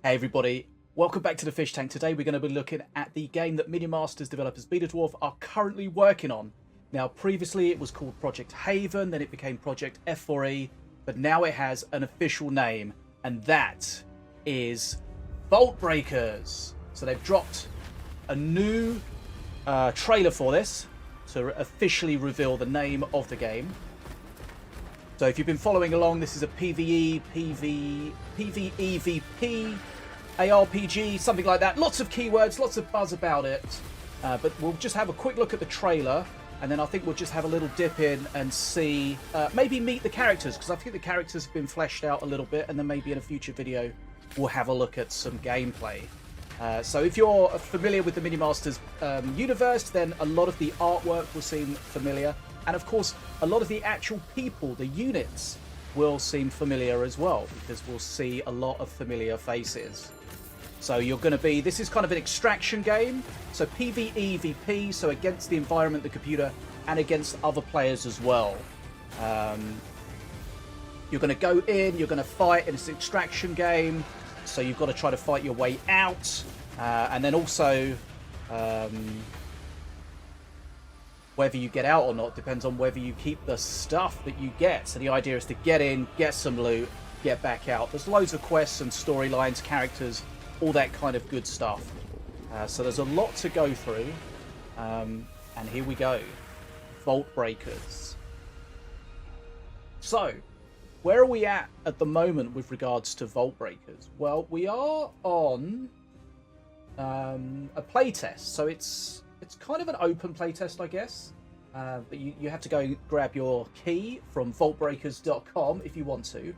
Hey everybody, welcome back to the Fish Tank. Today we're going to be looking at the game that Minion Masters developers BetaDwarf are currently working on. Now previously it was called Project Haven, then it became Project F4E, but now it has an official name, and that is Vaultbreakers. So they've dropped a new trailer for this to officially reveal the name of the game. So if you've been following along, this is a PvE, PvEVP, ARPG, something like that. Lots of keywords, lots of buzz about it. But we'll just have a quick look at the trailer, and then I think we'll just have a little dip in and see, maybe meet the characters, because I think the characters have been fleshed out a little bit, and then maybe in a future video we'll have a look at some gameplay. So if you're familiar with the Minion Masters universe, then a lot of the artwork will seem familiar. And of course, a lot of the actual people, the units, will seem familiar as well, because we'll see a lot of familiar faces. So you're going to be, this is kind of an extraction game, so PvEVP, so against the environment, the computer, and against other players as well. You're going to go in, you're going to fight in this extraction game, so you've got to try to fight your way out, and then also whether you get out or not depends on whether you keep the stuff that you get. So the idea is to get in, get some loot, get back out. There's loads of quests and storylines, characters, all that kind of good stuff. So there's a lot to go through. And here we go. Vaultbreakers. So, where are we at the moment with regards to Vaultbreakers? Well, we are on a playtest. So it's kind of an open playtest, I guess. But you have to go grab your key from vaultbreakers.com if you want to.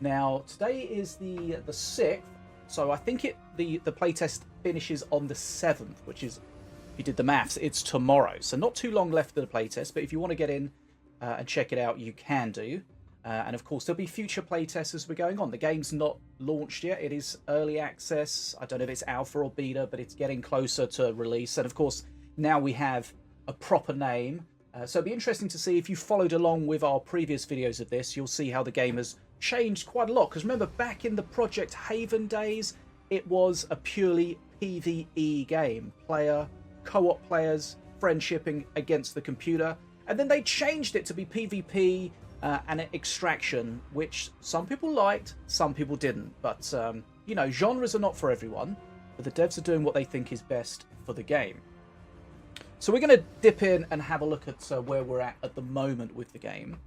Now, today is the 6th, so I think the playtest finishes on the 7th, which is, if you did the maths, it's tomorrow. So not too long left of the playtest, but if you want to get in and check it out, you can do. And of course, there'll be future playtests as we're going on. The game's not launched yet. It is early access. I don't know if it's alpha or beta, but it's getting closer to release. And of course, now we have a proper name. So it'll be interesting to see if you followed along with our previous videos of this. You'll see how the game has changed quite a lot. Because remember, back in the Project Haven days, it was a purely PvE game. Player, co-op players, friendshipping against the computer. And then they changed it to be PvP and extraction, which some people liked, some people didn't. But, you know, genres are not for everyone. But the devs are doing what they think is best for the game. So we're going to dip in and have a look at where we're at the moment with the game.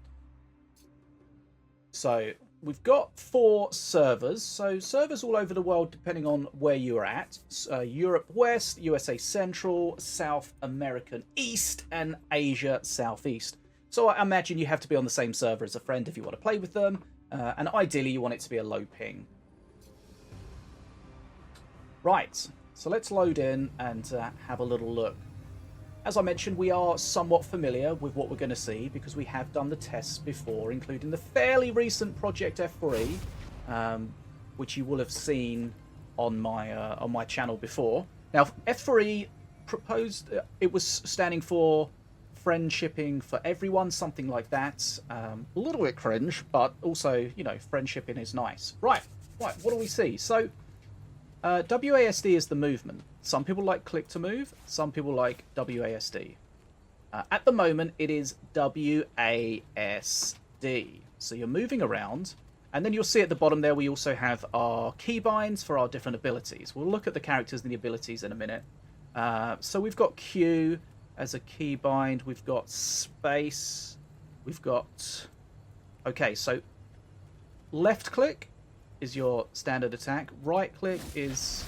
So we've got 4 servers. So servers all over the world, depending on where you're at. Europe West, USA Central, South American East, and Asia Southeast. So I imagine you have to be on the same server as a friend if you want to play with them. And ideally, you want it to be a low ping. Right. So let's load in and have a little look. As I mentioned, we are somewhat familiar with what we're going to see because we have done the tests before, including the fairly recent Project F4E, which you will have seen on my channel before. Now, F4E proposed, it was standing for friendshipping for everyone, something like that. A little bit cringe, but also, you know, friendshipping is nice. Right, what do we see? So, WASD is the movement. Some people like click to move, some people like WASD. At the moment, it is WASD. So you're moving around, and then you'll see at the bottom there we also have our keybinds for our different abilities. We'll look at the characters and the abilities in a minute. So we've got Q as a keybind, we've got space, we've got... Okay, so left click is your standard attack, right click is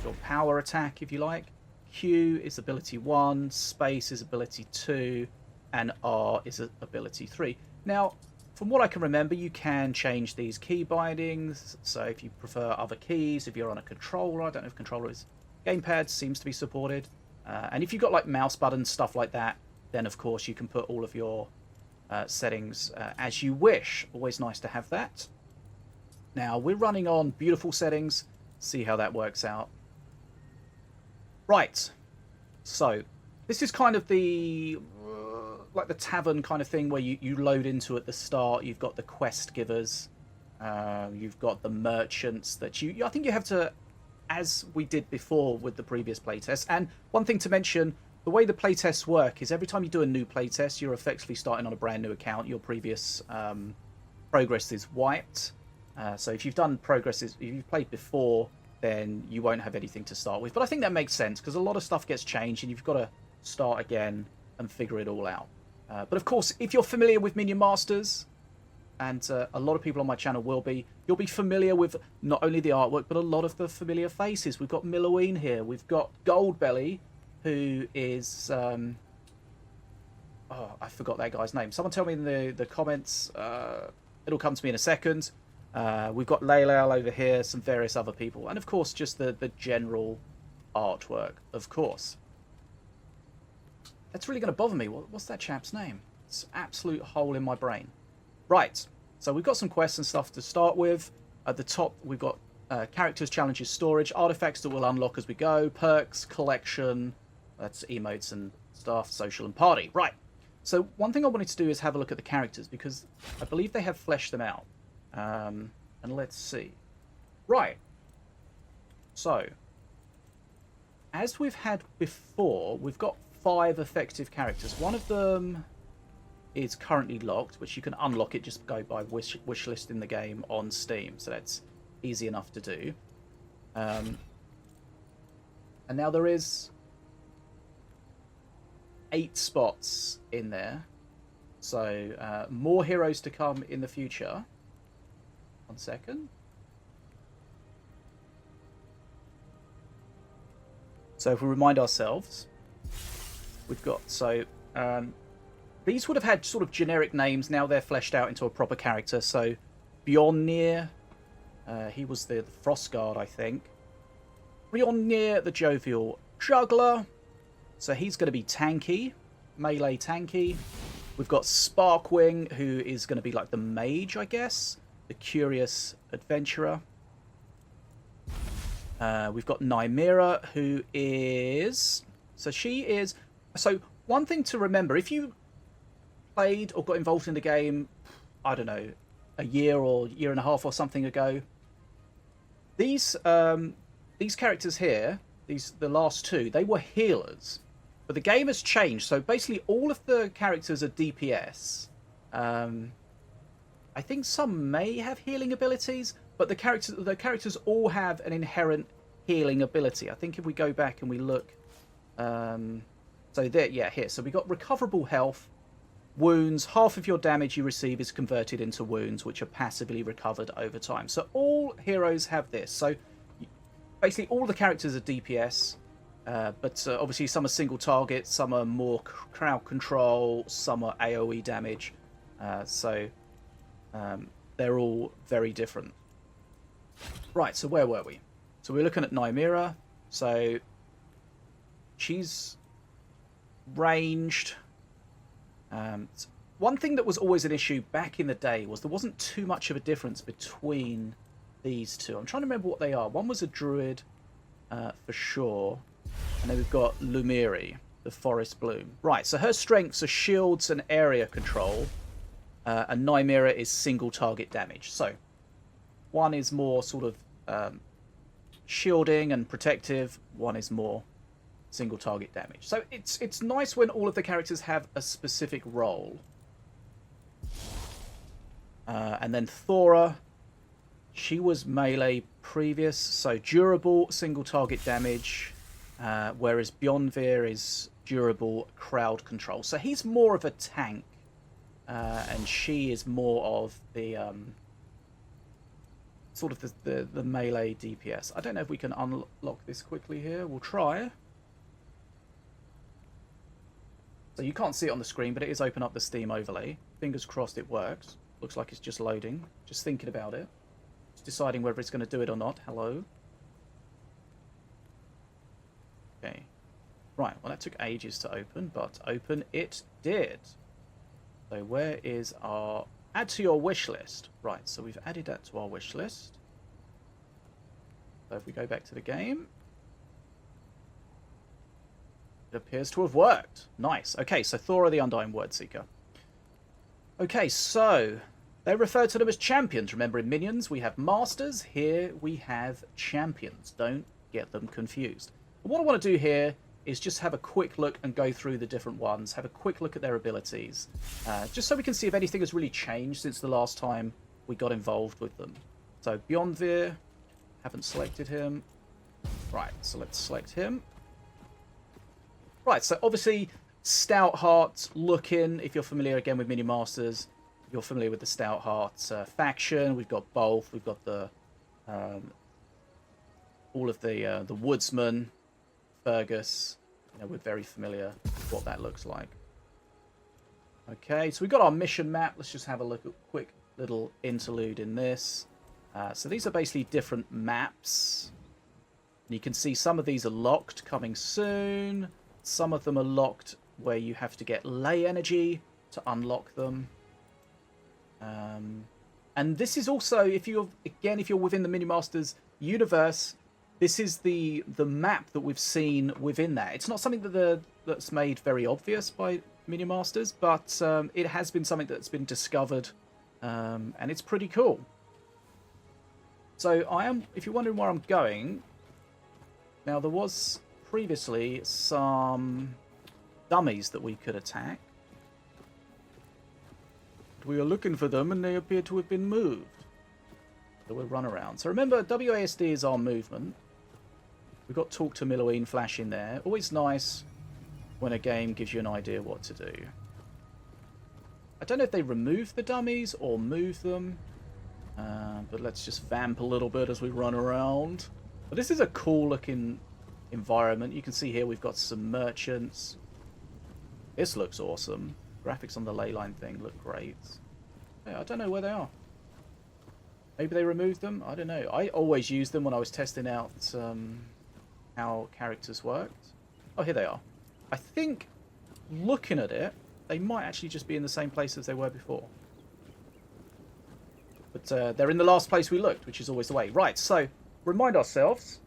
your power attack, if you like. Q is ability 1, space is ability 2, and R is ability 3. Now, from what I can remember, you can change these key bindings. So if you prefer other keys, if you're on a controller, I don't know if controller is... Gamepad seems to be supported. And if you've got like mouse buttons, stuff like that, then of course you can put all of your settings as you wish. Always nice to have that. Now, we're running on beautiful settings. See how that works out. Right, so this is kind of the like the tavern kind of thing where you load into at the start. You've got the quest givers, You've got the merchants that I think you have to, as we did before with the previous playtest. And one thing to mention, the way the playtests work is every time you do a new playtest, you're effectively starting on a brand new account. Your previous progress is wiped. So if you've done progresses, if you've played before, then you won't have anything to start with. But I think that makes sense because a lot of stuff gets changed and you've got to start again and figure it all out. But of course, if you're familiar with Minion Masters, and a lot of people on my channel will be, you'll be familiar with not only the artwork, but a lot of the familiar faces. We've got Milloween here. We've got Goldbelly, who is... oh, I forgot that guy's name. Someone tell me in the comments. It'll come to me in a second. We've got Laylal over here, some various other people. And, of course, just the general artwork, of course. That's really going to bother me. What's that chap's name? It's an absolute hole in my brain. Right, so we've got some quests and stuff to start with. At the top, we've got characters, challenges, storage, artifacts that we'll unlock as we go, perks, collection, that's emotes and stuff, social and party. Right, so one thing I wanted to do is have a look at the characters because I believe they have fleshed them out. And let's see. Right, so as we've had before, we've got 5 effective characters. One of them is currently locked, which you can unlock it, just go by wishlist in the game on Steam, so that's easy enough to do. And now there is 8 spots in there, so more heroes to come in the future. 1 second. So if we remind ourselves, we've got these would have had sort of generic names. Now they're fleshed out into a proper character. So, Bjornir, he was the Frost Guard, I think. Bjornir, the Jovial Juggler. So he's going to be tanky, melee tanky. We've got Sparkwing, who is going to be like the mage, I guess. The Curious Adventurer. We've got Nymera, who is... So she is... So one thing to remember, if you played or got involved in the game, I don't know, a year or year and a half or something ago, these characters here, the last 2, they were healers, but the game has changed. So basically, all of the characters are DPS. I think some may have healing abilities, but the characters all have an inherent healing ability. I think if we go back and we look, so there, yeah, here. So we got recoverable health. Wounds, half of your damage you receive is converted into wounds, which are passively recovered over time. So all heroes have this. So basically all the characters are DPS, but obviously some are single target, some are more crowd control, some are AoE damage. So they're all very different. Right, so where were we? So we're looking at Nymera. So she's ranged. One thing that was always an issue back in the day was there wasn't too much of a difference between these 2. I'm trying to remember what they are. One was a druid, for sure, and then we've got Lumiri, the forest bloom. Right, so her strengths are shields and area control, and Nymera is single target damage. So one is more sort of shielding and protective, one is more single target damage. So it's nice when all of the characters have a specific role. And then Thora, she was melee previous, so durable, single target damage, whereas Bjornir is durable, crowd control. So he's more of a tank, and she is more of the sort of the melee DPS. I don't know if we can unlock this quickly here. We'll try. So you can't see it on the screen, but it is open up the Steam overlay. Fingers crossed it works. Looks like it's just loading. Just thinking about it. Just deciding whether it's going to do it or not. Hello. Okay. Right, well that took ages to open, but open it did. So where is our... Add to your wish list. Right, so we've added that to our wish list. So if we go back to the game... It appears to have worked. Nice. Okay, so Thora the Undying Wordseeker. Okay, so They refer to them as champions. Remember, in Minions, we have masters. Here we have champions. Don't get them confused. But what I want to do here is just have a quick look and go through the different ones, have a quick look at their abilities, just so we can see if anything has really changed since the last time we got involved with them. So Beyondveer, haven't selected him. Right, so let's select him. Right, so obviously Stoutheart looking, if you're familiar again with Minion Masters, you're familiar with the Stoutheart faction. We've got both. We've got the all of the Woodsman, Fergus. You know, we're very familiar with what that looks like. Okay, so we've got our mission map. Let's just have a look at a quick little interlude in this. So these are basically different maps. And you can see some of these are locked, coming soon. Some of them are locked where you have to get ley energy to unlock them. And this is also, if you're within the Minion Masters universe, this is the map that we've seen within that. It's not something that's made very obvious by Minion Masters, but it has been something that's been discovered, and it's pretty cool. So if you're wondering where I'm going, now there was previously some dummies that we could attack. We were looking for them and they appear to have been moved. So we'll run around. So remember, WASD is our movement. We've got Talk to Milloween flashing there. Always nice when a game gives you an idea what to do. I don't know if they remove the dummies or move them. But let's just vamp a little bit as we run around. But this is a cool looking environment. You can see here we've got some merchants. This looks awesome. Graphics on the ley line thing look great. Yeah, I don't know where they are. Maybe they removed them? I don't know. I always used them when I was testing out how characters worked. Oh, here they are. I think, looking at it, they might actually just be in the same place as they were before. But they're in the last place we looked, which is always the way. Right, so, remind ourselves,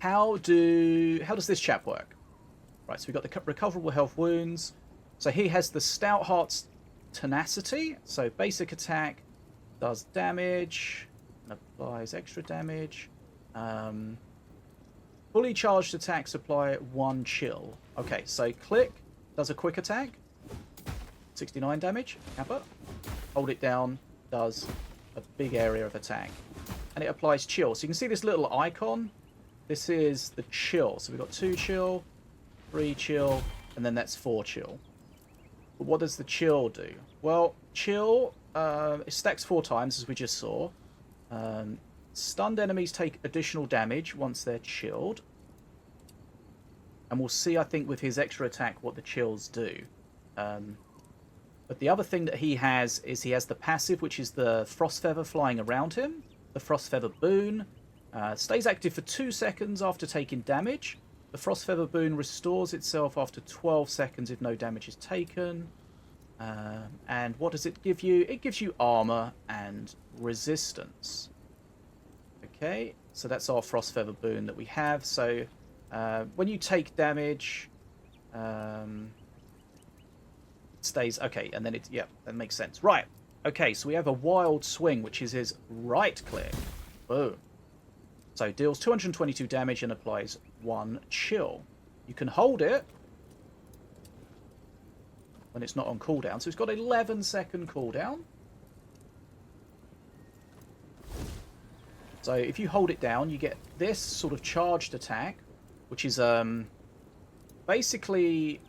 how does this chap work? Right, so we've got the recoverable health wounds. So he has the Stoutheart's tenacity. So basic attack does damage and applies extra damage. Fully charged attacks apply 1 chill. Okay, so click does a quick attack, 69 damage. Kappa. Hold it down, does a big area of attack, and it applies chill. So you can see this little icon. This is the chill. So we've got 2 chill, 3 chill, and then that's 4 chill. But what does the chill do? Well, chill, it stacks 4 times, as we just saw. Stunned enemies take additional damage once they're chilled. And we'll see, I think, with his extra attack what the chills do. But the other thing that he has is he has the passive, which is the Frost Feather flying around him. The Frost Feather Boon stays active for 2 seconds after taking damage. The Frost Feather Boon restores itself after 12 seconds if no damage is taken. And what does it give you? It gives you armor and resistance. Okay, so that's our Frost Feather Boon that we have. So when you take damage, it stays... Okay, and then yeah, that makes sense. Right, okay, so we have a Wild Swing, which is his right click. Boom. So deals 222 damage and applies 1 chill. You can hold it when it's not on cooldown. So it's got 11-second cooldown. So if you hold it down, you get this sort of charged attack, which is basically,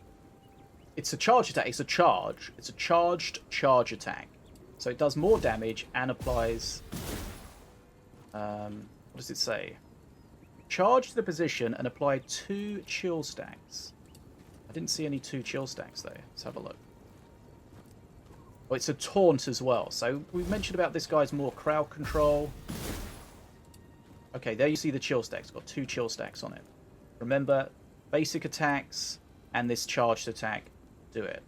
it's a charge attack. It's a charge. It's a charged charge attack. So it does more damage and applies... what does it say? Charge the position and apply 2 chill stacks. I didn't see any 2 chill stacks though. Let's have a look. Oh, it's a taunt as well. So we mentioned about this guy's more crowd control. Okay, there you see the chill stacks. Got 2 chill stacks on it. Remember, basic attacks and this charged attack do it.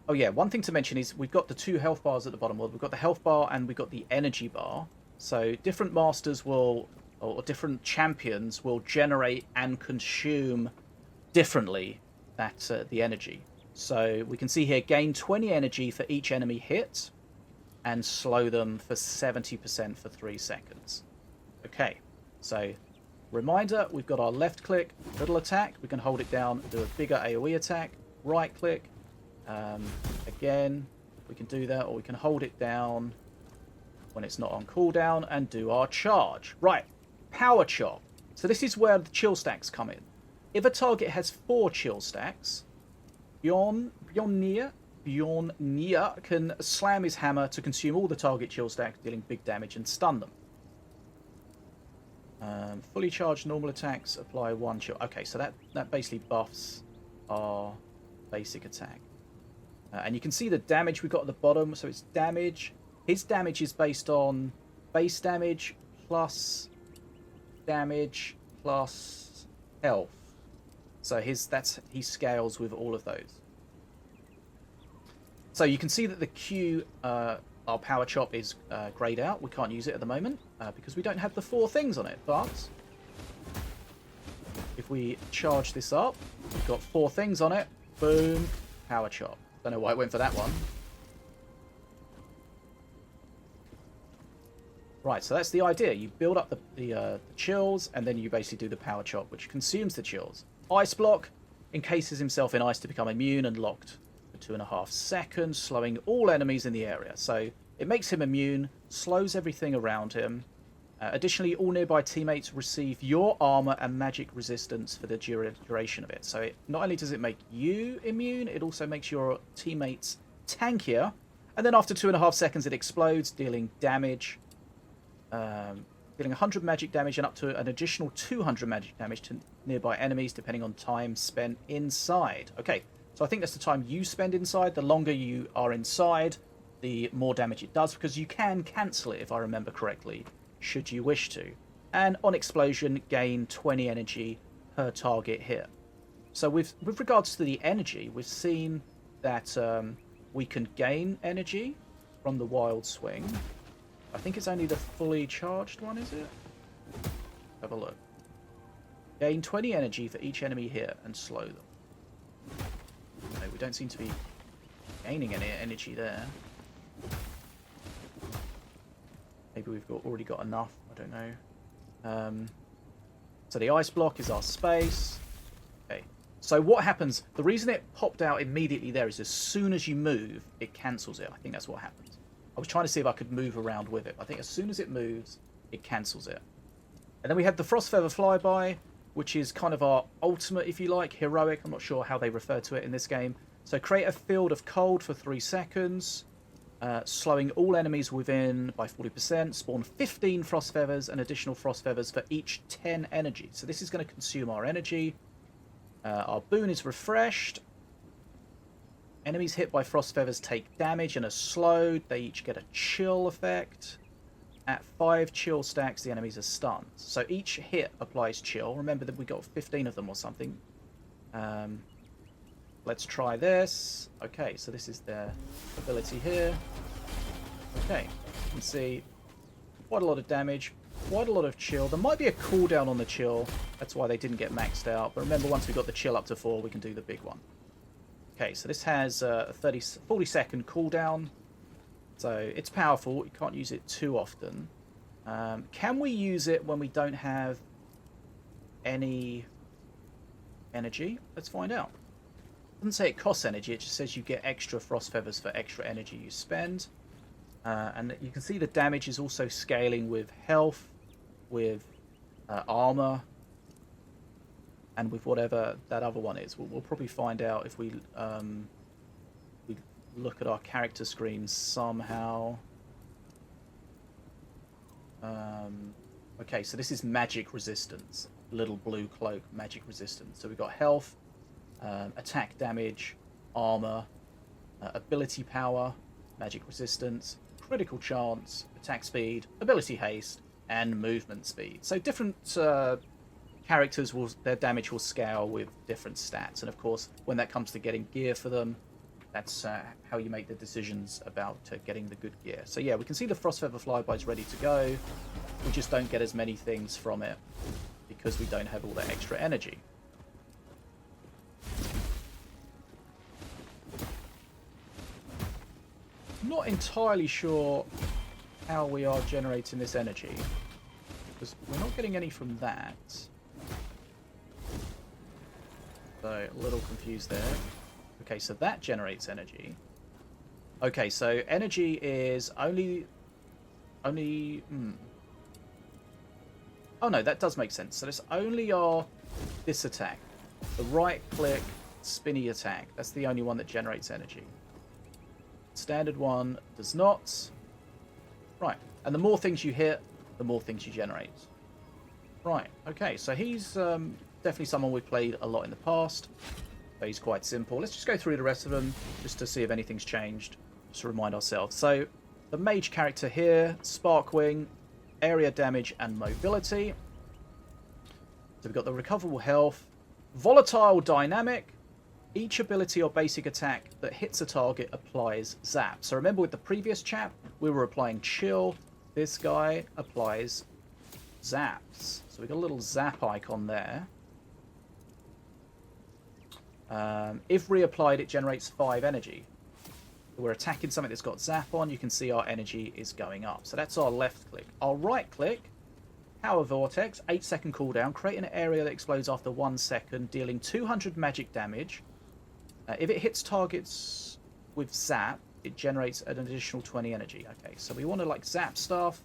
Oh yeah, one thing to mention is we've got the 2 health bars at the bottom. Well, we've got the health bar and we've got the energy bar. So different masters will, or different champions will generate and consume differently that the energy. So we can see here, gain 20 energy for each enemy hit and slow them for 70% for 3 seconds. Okay, so reminder, we've got our left click, little attack. We can hold it down, do a bigger AoE attack. Right click, again, we can do that, or we can hold it down when it's not on cooldown and do our charge. Right, power chop. So this is where the chill stacks come in. If a target has 4 chill stacks, Bjornir can slam his hammer to consume all the target chill stacks, dealing big damage and stun them. Fully charged normal attacks apply 1 chill. Okay, so that basically buffs our basic attack. And you can see the damage we've got at the bottom. So it's damage. His damage is based on base damage plus damage plus health. So he scales with all of those. So you can see that the Q, our power chop, is grayed out. We can't use it at the moment because we don't have the 4 things on it. But if we charge this up, we've got 4 things on it. Boom, power chop. Don't know why it went for that one. Right, so that's the idea. You build up the chills, and then you basically do the power chop, which consumes the chills. Ice block encases himself in ice to become immune and locked for 2.5 seconds, slowing all enemies in the area. So it makes him immune, slows everything around him. Additionally, all nearby teammates receive your armor and magic resistance for the duration of it. So not only does it make you immune, it also makes your teammates tankier. And then after 2.5 seconds, it explodes, dealing damage. Dealing 100 magic damage and up to an additional 200 magic damage to nearby enemies, depending on time spent inside. Okay, so I think that's the time you spend inside. The longer you are inside, the more damage it does, because you can cancel it, if I remember correctly, should you wish to. And on explosion, gain 20 energy per target hit. So with regards to the energy, we've seen that we can gain energy from the wild swing. I think it's only the fully charged one, is it? Have a look. Gain 20 energy for each enemy hit and slow them. No, we don't seem to be gaining any energy there. Maybe we've already got enough. I don't know. So the ice block is our space. Okay. So what happens? The reason it popped out immediately there is as soon as you move, it cancels it. I think that's what happens. I was trying to see if I could move around with it. I think as soon as it moves, it cancels it. And then we have the Frost Feather Flyby, which is kind of our ultimate, if you like, heroic. I'm not sure how they refer to it in this game. So create a field of cold for 3 seconds, slowing all enemies within by 40%, spawn 15 Frost Feathers and additional Frost Feathers for each 10 energy. So this is going to consume our energy. Our boon is refreshed. Enemies hit by Frost Feathers take damage and are slowed. They each get a chill effect. At 5 chill stacks, the enemies are stunned. So each hit applies chill. Remember that we got 15 of them or something. Let's try this. Okay, so this is their ability here. Okay, you can see quite a lot of damage, quite a lot of chill. There might be a cooldown on the chill. That's why they didn't get maxed out. But remember, once we got the chill up to 4, we can do the big one. Okay, so this has a 40-second cooldown. So it's powerful. You can't use it too often. Can we use it when we don't have any energy? Let's find out. It doesn't say it costs energy. It just says you get extra Frost Feathers for extra energy you spend. And you can see the damage is also scaling with health, with armor, and with whatever that other one is. We'll probably find out if we look at our character screens somehow. Okay, so this is magic resistance. Little blue cloak, magic resistance. So we've got health, attack damage, armor, ability power, magic resistance, critical chance, attack speed, ability haste, and movement speed. So different characters, their damage will scale with different stats. And of course, when that comes to getting gear for them, that's how you make the decisions about getting the good gear. So yeah, we can see the Frost Feather Flyby is ready to go. We just don't get as many things from it because we don't have all that extra energy. Not entirely sure how we are generating this energy, because we're not getting any from that. So, a little confused there. Okay, so that generates energy. Okay, so energy is only... Oh no, that does make sense. So it's only this attack. The right-click, spinny attack. That's the only one that generates energy. Standard one does not. Right, and the more things you hit, the more things you generate. Right, okay, so he's definitely someone we've played a lot in the past. So he's quite simple. Let's just go through the rest of them, just to see if anything's changed, just to remind ourselves. So, the mage character here, Sparkwing, area damage and mobility. So we've got the recoverable health, volatile dynamic. Each ability or basic attack that hits a target applies zap. So remember with the previous chap, we were applying chill. This guy applies zaps. So we've got a little zap icon there. If reapplied, it generates 5 energy. We're attacking something that's got zap on. You can see our energy is going up. So that's our left click. Our right click, Power Vortex, 8-second cooldown. Create an area that explodes after 1 second, dealing 200 magic damage. If it hits targets with zap, it generates an additional 20 energy. Okay, so we want to like zap stuff,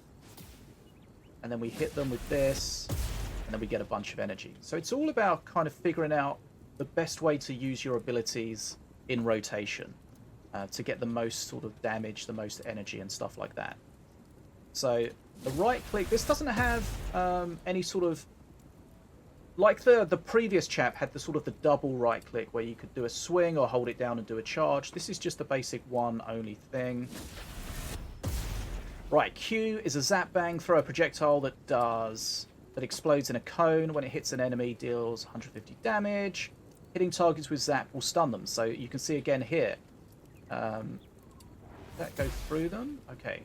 and then we hit them with this, and then we get a bunch of energy. So it's all about kind of figuring out the best way to use your abilities in rotation to get the most sort of damage, the most energy, and stuff like that. So the right click, this doesn't have any sort of, like the previous chap had the sort of the double right click where you could do a swing or hold it down and do a charge. This is just a basic one only thing. Right, Q is a zap bang, throw a projectile that explodes in a cone. When it hits an enemy, deals 150 damage. Hitting targets with zap will stun them. So you can see again here. That go through them? Okay.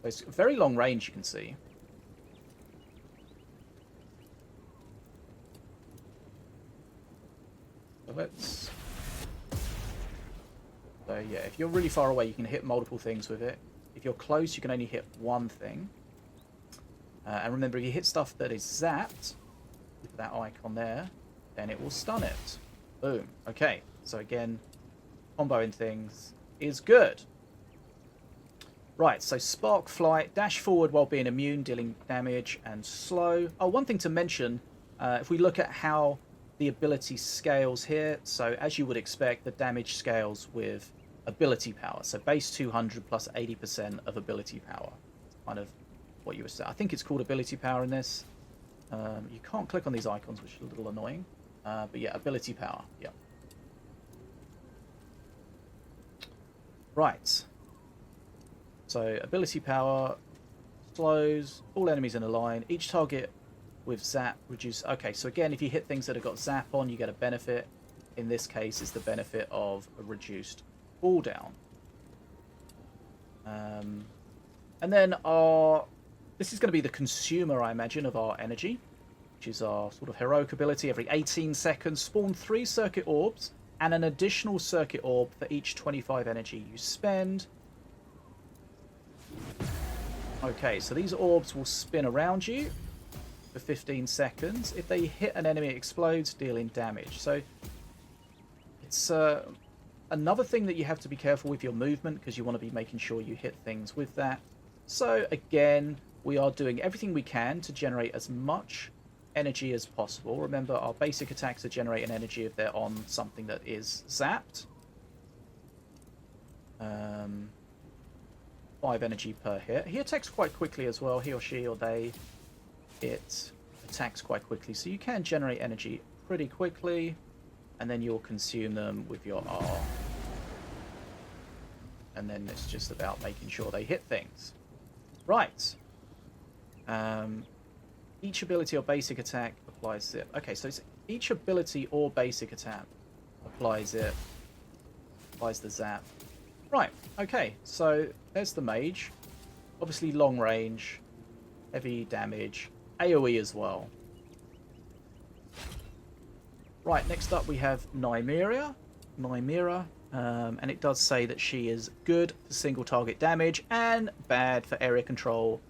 It's very long range, you can see. So let's... So yeah, if you're really far away, you can hit multiple things with it. If you're close, you can only hit one thing. And remember, if you hit stuff that is zapped, with that icon there, then it will stun it. Boom. Okay, so again, comboing things is good. Right, so Spark Flight, dash forward while being immune, dealing damage, and slow. Oh, one thing to mention, if we look at how the ability scales here, so as you would expect, the damage scales with ability power. So base 200 plus 80% of ability power. Kind of what you were saying. I think it's called ability power in this. You can't click on these icons, which is a little annoying. But yeah, ability power, yeah. Right. So ability power slows all enemies in a line. Each target with zap reduce. Okay, so again, if you hit things that have got zap on, you get a benefit. In this case, it's the benefit of a reduced cooldown. And then this is going to be the consumer, I imagine, of our energy, which is our sort of heroic ability. Every 18 seconds, spawn 3 circuit orbs and an additional circuit orb for each 25 energy you spend. Okay, so these orbs will spin around you for 15 seconds. If they hit an enemy, it explodes, dealing damage. So it's another thing that you have to be careful with your movement, because you want to be making sure you hit things with that. So again, we are doing everything we can to generate as much energy as possible. Remember, our basic attacks are generating energy if they're on something that is zapped. 5 energy per hit. He attacks quite quickly as well. He or she or they, it attacks quite quickly. So you can generate energy pretty quickly, and then you'll consume them with your R. And then it's just about making sure they hit things. Right. Each ability or basic attack applies it. Okay, so it's each ability or basic attack applies it. Applies the zap. Right, okay, so there's the mage. Obviously long range, heavy damage, AoE as well. Right, next up we have Nymeria. Nymeria And it does say that she is good for single target damage and bad for area control,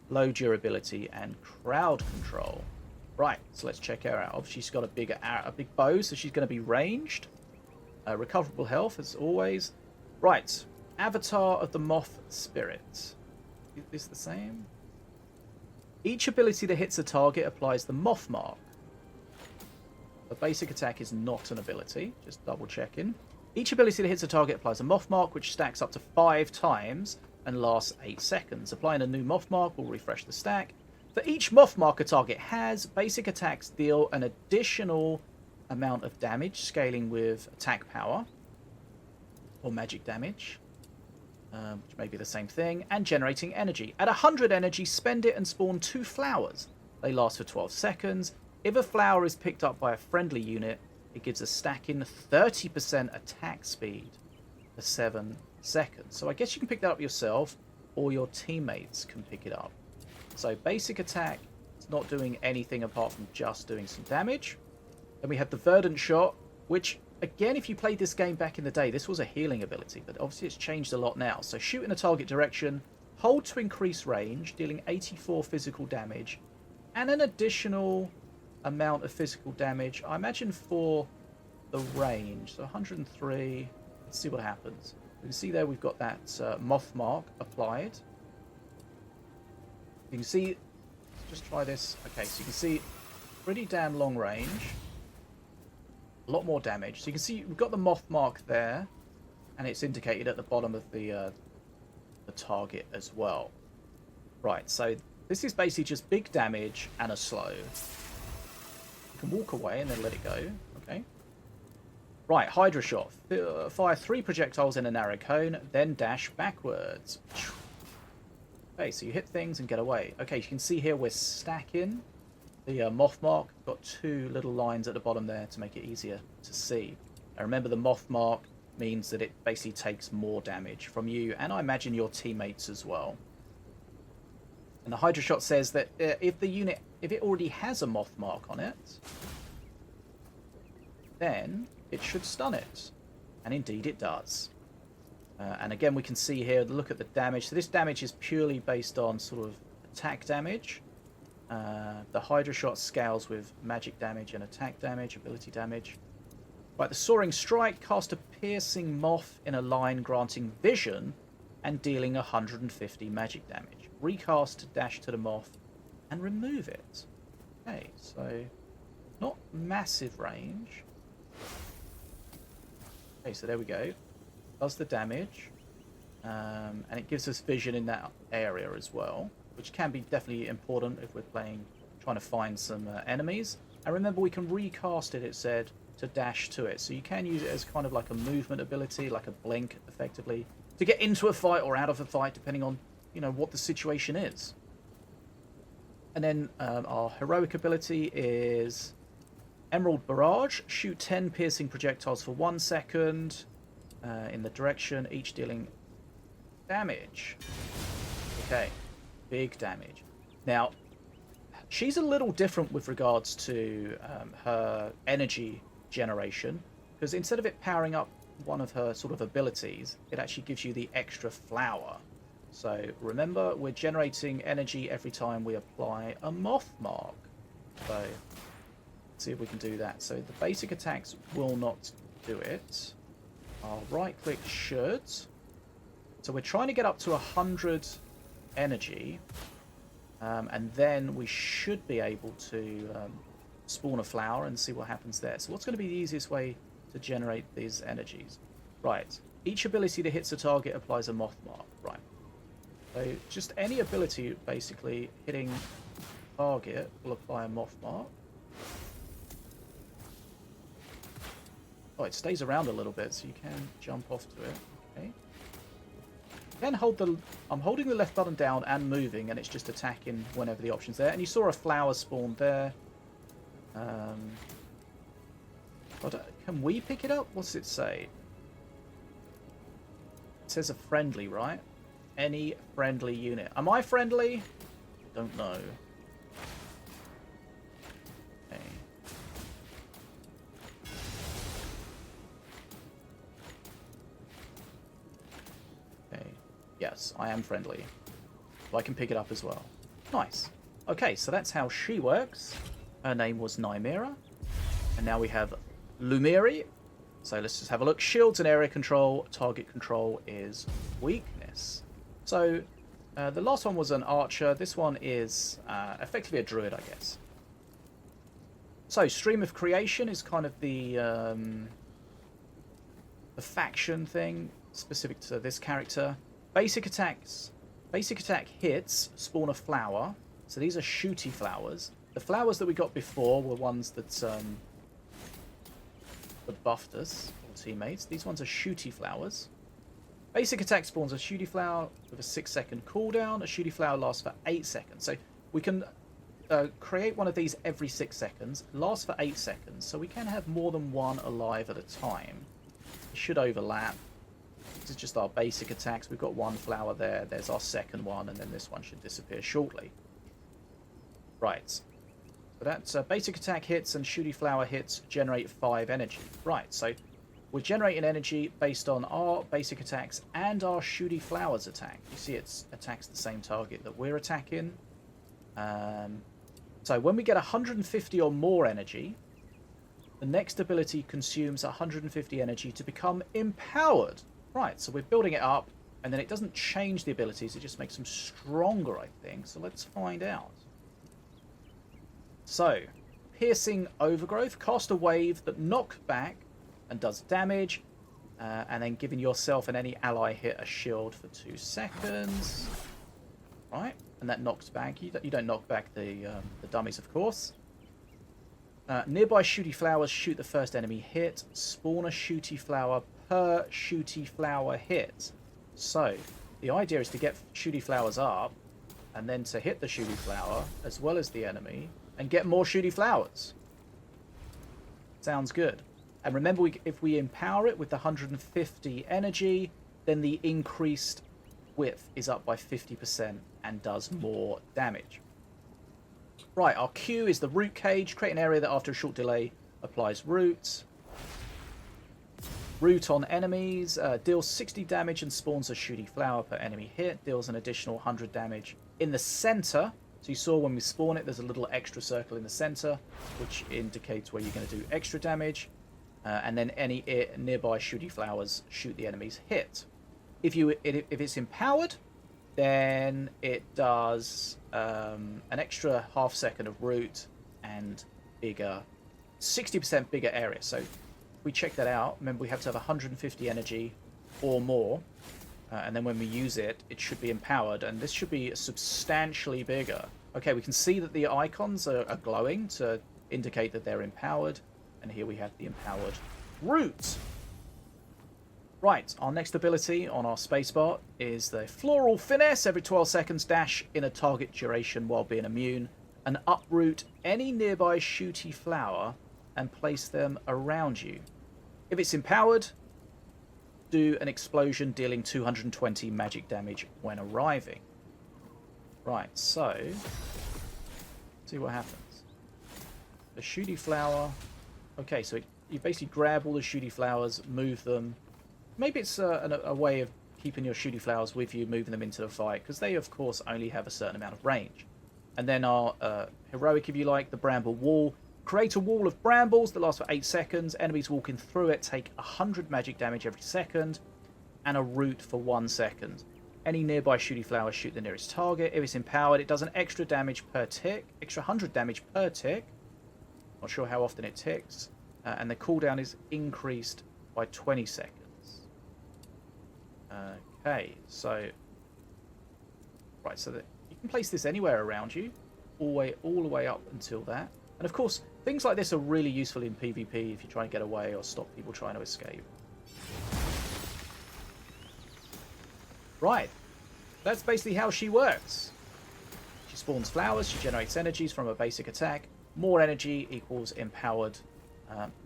low durability, and crowd control. Right, so let's check her out. Obviously, she's got a big bow, so she's going to be ranged. Recoverable health, as always. Right, Avatar of the Moth Spirit. Is this the same? Each ability that hits a target applies the Moth Mark. The basic attack is not an ability, just double checking. Each ability that hits a target applies a Moth Mark, which stacks up to 5 times and lasts 8 seconds. Applying a new Moth Mark will refresh the stack. For each Moth Mark a target has, basic attacks deal an additional amount of damage, scaling with attack power or magic damage, which may be the same thing, and generating energy. At 100 energy, spend it and spawn 2 flowers. They last for 12 seconds. If a flower is picked up by a friendly unit, it gives a stacking 30% attack speed for 7 seconds. So I guess you can pick that up yourself, or your teammates can pick it up. So basic attack is not doing anything apart from just doing some damage. Then we have the Verdant Shot, which, again, if you played this game back in the day, this was a healing ability, but obviously it's changed a lot now. So shoot in a target direction, hold to increase range, dealing 84 physical damage, and an additional amount of physical damage, I imagine, for the range. So 103. Let's see what happens. You can see there we've got that Moth Mark applied. You can see, let's just try this. Okay, so you can see pretty damn long range. A lot more damage. So you can see we've got the Moth Mark there, and it's indicated at the bottom of the target as well. Right, so this is basically just big damage and a slow. You can walk away and then let it go. Okay. Right, Hydra Shot. Fire 3 projectiles in a narrow cone, then dash backwards. Okay, so you hit things and get away. Okay, you can see here we're stacking the Moth Mark. Got 2 little lines at the bottom there to make it easier to see. Now remember, the Moth Mark means that it basically takes more damage from you, and I imagine your teammates as well. And the Hydra Shot says that if it already has a Moth Mark on it, then it should stun it. And indeed it does. And again, we can see here, look at the damage. So this damage is purely based on sort of attack damage. The Hydra Shot scales with magic damage and attack damage, ability damage. Right, the Soaring Strike, cast a piercing moth in a line, granting vision and dealing 150 magic damage. Recast to dash to the moth and remove it. Okay, so not massive range. Okay, so there we go. Does the damage, and it gives us vision in that area as well, which can be definitely important if we're trying to find some enemies. And remember, we can recast it, it said, to dash to it. So you can use it as kind of like a movement ability, like a blink, effectively, to get into a fight or out of a fight, depending on, you know, what the situation is. And then our heroic ability is Emerald Barrage. Shoot 10 piercing projectiles for 1 second in the direction, each dealing damage. Okay, big damage. Now, she's a little different with regards to her energy generation, because instead of it powering up one of her sort of abilities, it actually gives you the extra flower. So remember, we're generating energy every time we apply a Moth Mark. So let's see if we can do that. So the basic attacks will not do it. Our right click should. So we're trying to get up to 100 energy, and then we should be able to spawn a flower and see what happens there. So what's going to be the easiest way to generate these energies? Right, each ability that hits a target applies a Moth Mark. Right, so just any ability basically hitting target will apply a Moth Mark. Oh, it stays around a little bit, so you can jump off to it. Okay. Then I'm holding the left button down and moving, and it's just attacking whenever the option's there. And you saw a flower spawn there. Can we pick it up? What's it say? It says a friendly, right? Any friendly unit. Am I friendly? Don't know. Okay. Yes, I am friendly. So I can pick it up as well. Nice. Okay, so that's how she works. Her name was Nymera. And now we have Lumiri. So let's just have a look. Shields and area control. Target control is weakness. So the last one was an archer. This one is effectively a druid, I guess. So stream of creation is kind of the faction thing specific to this character. Basic attacks. Basic attack hits spawn a flower. So these are shooty flowers. The flowers that we got before were ones that buffed us, or teammates. These ones are shooty flowers. Basic attack spawns a shooty flower with a 6-second cooldown. A shooty flower lasts for 8 seconds. So we can create one of these every 6 seconds. Lasts for 8 seconds. So we can have more than one alive at a time. It should overlap. This is just our basic attacks. We've got one flower there. There's our second one. And then this one should disappear shortly. Right. So that's basic attack hits and shooty flower hits generate 5 energy. Right, so we're generating energy based on our basic attacks and our shooty flowers attack. You see it attacks the same target that we're attacking. So when we get 150 or more energy, the next ability consumes 150 energy to become empowered. Right, so we're building it up, and then it doesn't change the abilities, it just makes them stronger, I think. So let's find out. So, piercing overgrowth, cast a wave that knocks back and does damage, and then giving yourself and any ally hit a shield for 2 seconds. Right, and that knocks back. You don't knock back the dummies, of course. Nearby shooty flowers shoot the first enemy hit. Spawn a shooty flower per shooty flower hit. So, the idea is to get shooty flowers up, and then to hit the shooty flower as well as the enemy, and get more shooty flowers. Sounds good. And remember, if we empower it with the 150 energy, then the increased width is up by 50% and does more damage. Right, our Q is the root cage. Create an area that after a short delay applies root. Root on enemies. Deals 60 damage and spawns a shooty flower per enemy hit. Deals an additional 100 damage in the center. So you saw when we spawn it, there's a little extra circle in the center, which indicates where you're going to do extra damage. And then any nearby shooty flowers shoot the enemy's hit. If it's empowered, then it does an extra half second of root and bigger, 60% bigger area. So if we check that out, remember we have to have 150 energy or more. And then when we use it, it should be empowered, and this should be substantially bigger. Okay, we can see that the icons are glowing to indicate that they're empowered, and here we have the empowered root. Right, our next ability on our spacebar is the Floral Finesse. Every 12 seconds, dash in a target duration while being immune, and uproot any nearby shooty flower and place them around you. If it's empowered, do an explosion dealing 220 magic damage when arriving. Right, so see what happens. The shooty flower. Okay, so you basically grab all the shooty flowers, move them. Maybe it's a way of keeping your shooty flowers with you, moving them into the fight, because they, of course, only have a certain amount of range. And then our heroic, if you like, the bramble wall. Create a wall of brambles that lasts for 8 seconds. Enemies walking through it take 100 magic damage every second, and a root for 1 second. Any nearby shooty flowers shoot the nearest target. If it's empowered, it does an extra damage per tick, extra 100 damage per tick. Not sure how often it ticks. And the cooldown is increased by 20 seconds. Okay, so right, so that you can place this anywhere around you, all the way up until that. And of course, things like this are really useful in PvP if you try and get away or stop people trying to escape. Right, that's basically how she works. She spawns flowers, she generates energies from a basic attack. More energy equals empowered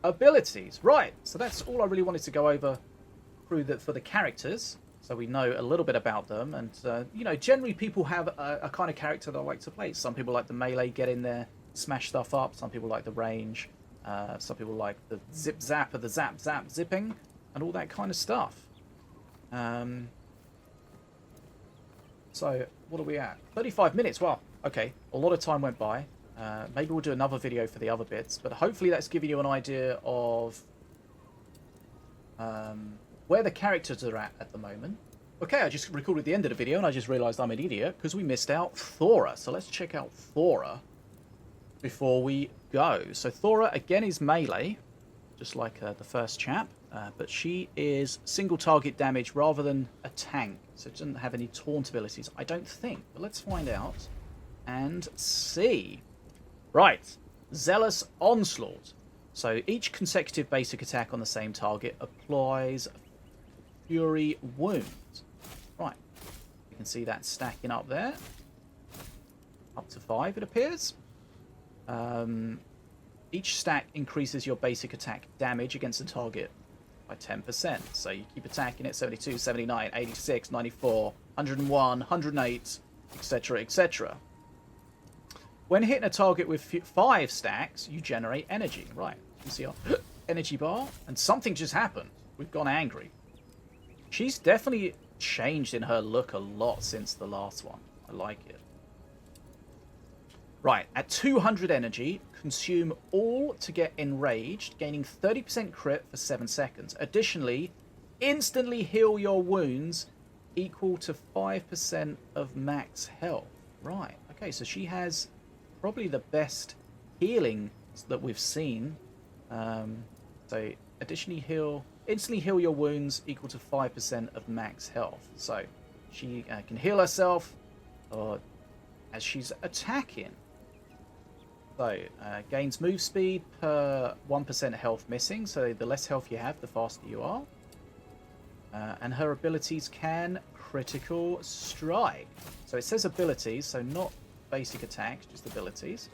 abilities. Right, so that's all I really wanted to go over for the characters, so we know a little bit about them. And you know, generally people have a kind of character they like to play. Some people like the melee, get in there, smash stuff up. Some people like the range. Some people like the zip zap or the zap zap zipping and all that kind of stuff. So, what are we at? 35 minutes. Wow. Okay. A lot of time went by. Maybe we'll do another video for the other bits. But hopefully that's giving you an idea of where the characters are at the moment. Okay, I just recorded the end of the video and I just realised I'm an idiot because we missed out Thora. So let's check out Thora before we go. So Thora, again, is melee, just like the first chap. But she is single target damage rather than a tank. So it doesn't have any taunt abilities, I don't think. But let's find out and see. Right, Zealous Onslaught. So each consecutive basic attack on the same target applies Fury Wounds. Right, you can see that stacking up there. Up to 5, it appears. Each stack increases your basic attack damage against the target by 10%. So you keep attacking it, 72, 79, 86, 94, 101, 108, etc., etc. When hitting a target with 5 stacks, you generate energy. Right, you can see our energy bar, and something just happened. We've gone angry. She's definitely changed in her look a lot since the last one. I like it. Right, at 200 energy, consume all to get enraged, gaining 30% crit for 7 seconds. Additionally, instantly heal your wounds equal to 5% of max health. Right, okay, so she has probably the best healing that we've seen. So additionally instantly heal your wounds equal to 5% of max health. So she can heal herself as she's attacking. So gains move speed per 1% health missing. So the less health you have, the faster you are. And her abilities can critical strike. So it says abilities, so not basic attacks, just abilities.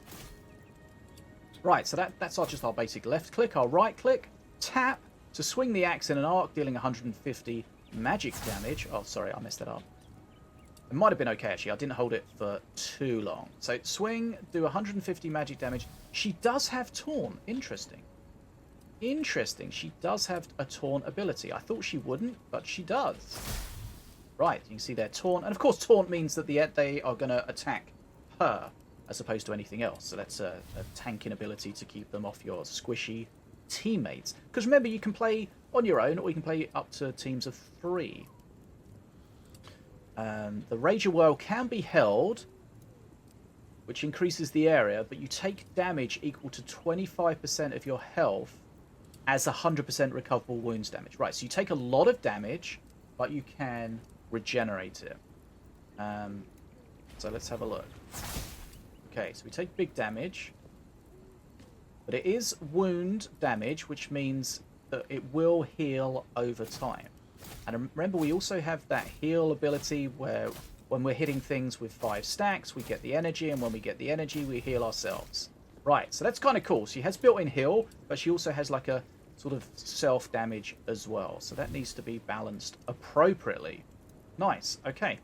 Right, so that's just our basic left click. Our right click, tap to swing the axe in an arc, dealing 150 magic damage. Oh, sorry, I messed that up. It might have been okay, actually. I didn't hold it for too long. So swing, do 150 magic damage. She does have taunt. Interesting. Interesting. She does have a taunt ability. I thought she wouldn't, but she does. Right, you can see their taunt. And of course, taunt means that they are going to attack her as opposed to anything else. So that's a tanking ability to keep them off your squishy teammates. Because remember, you can play on your own or you can play up to teams of 3. The Rager Whirl can be held, which increases the area, but you take damage equal to 25% of your health as 100% recoverable wounds damage. Right, so you take a lot of damage, but you can regenerate it. So let's have a look. Okay, so we take big damage, but it is wound damage, which means that it will heal over time. And remember, we also have that heal ability where when we're hitting things with 5 stacks, we get the energy, and when we get the energy, we heal ourselves. Right, so that's kind of cool. She has built-in heal, but she also has like a sort of self-damage as well. So that needs to be balanced appropriately. Nice, okay.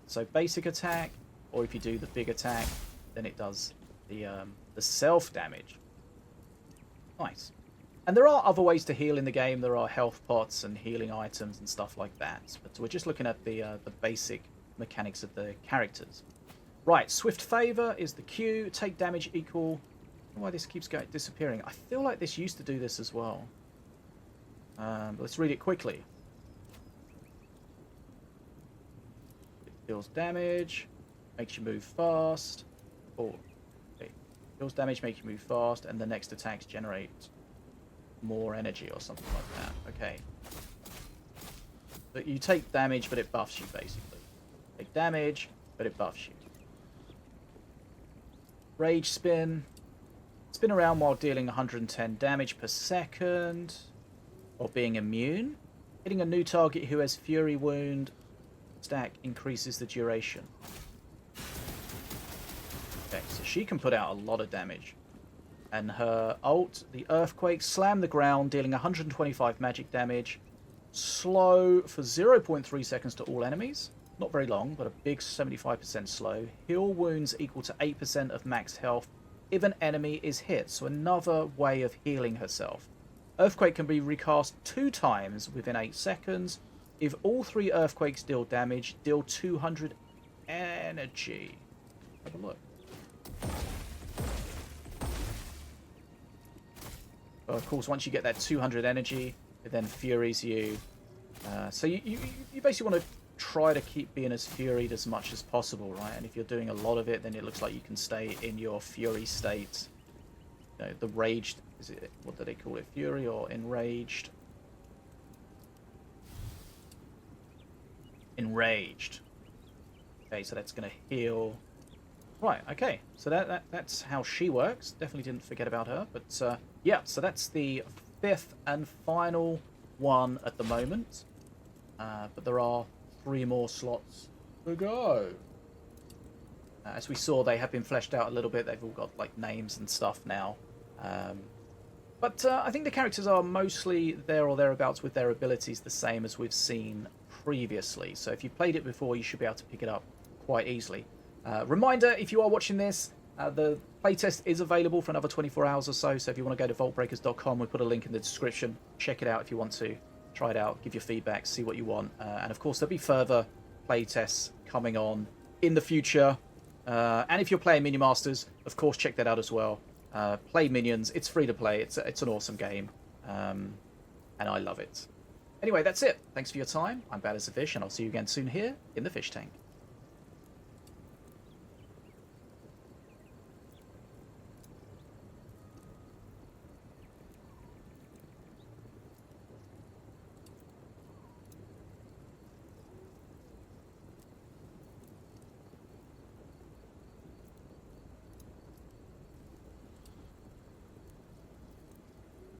So basic attack, or if you do the big attack, then it does the self-damage. Nice. And there are other ways to heal in the game. There are health pots and healing items and stuff like that. But we're just looking at the basic mechanics of the characters. Right, Swift Favor is the Q. Take damage equal... I don't know why this keeps disappearing. I feel like this used to do this as well. Let's read it quickly. It deals damage, makes you move fast. Oh, okay. Deals damage, makes you move fast, and the next attacks generate more energy or something like that. Okay. But you take damage, but it buffs you, basically. Take damage, but it buffs you. Rage Spin. Spin around while dealing 110 damage per second. Or being immune. Hitting a new target who has Fury Wound stack increases the duration. Okay, so she can put out a lot of damage. And her ult, the Earthquake, slam the ground, dealing 125 magic damage. Slow for 0.3 seconds to all enemies. Not very long, but a big 75% slow. Heal wounds equal to 8% of max health if an enemy is hit. So another way of healing herself. Earthquake can be recast 2 times within 8 seconds. If all 3 Earthquakes deal damage, deal 200 energy. Have a look. Well, of course, once you get that 200 energy, it then furies you. So you basically want to try to keep being as furied as much as possible, right? And if you're doing a lot of it, then it looks like you can stay in your fury state. You know, the raged, is it, what do they call it? Fury or enraged? Enraged. Okay, so that's going to heal. Right, okay. So that's how she works. Definitely didn't forget about her. But yeah, so that's the 5th and final one at the moment. But there are 3 more slots to go. As we saw, they have been fleshed out a little bit. They've all got like names and stuff now. But I think the characters are mostly there or thereabouts with their abilities the same as we've seen previously. So if you played it before, you should be able to pick it up quite easily. Reminder, if you are watching this, the playtest is available for another 24 hours or so. So if you want to go to vaultbreakers.com, we put a link in the description. Check it out if you want to. Try it out, give your feedback, see what you want. And of course, there'll be further playtests coming on in the future. And if you're playing Minion Masters, of course, check that out as well. Play Minions. It's free to play. It's an awesome game. And I love it. Anyway, that's it. Thanks for your time. I'm Bad as a Fish, and I'll see you again soon here in the fish tank.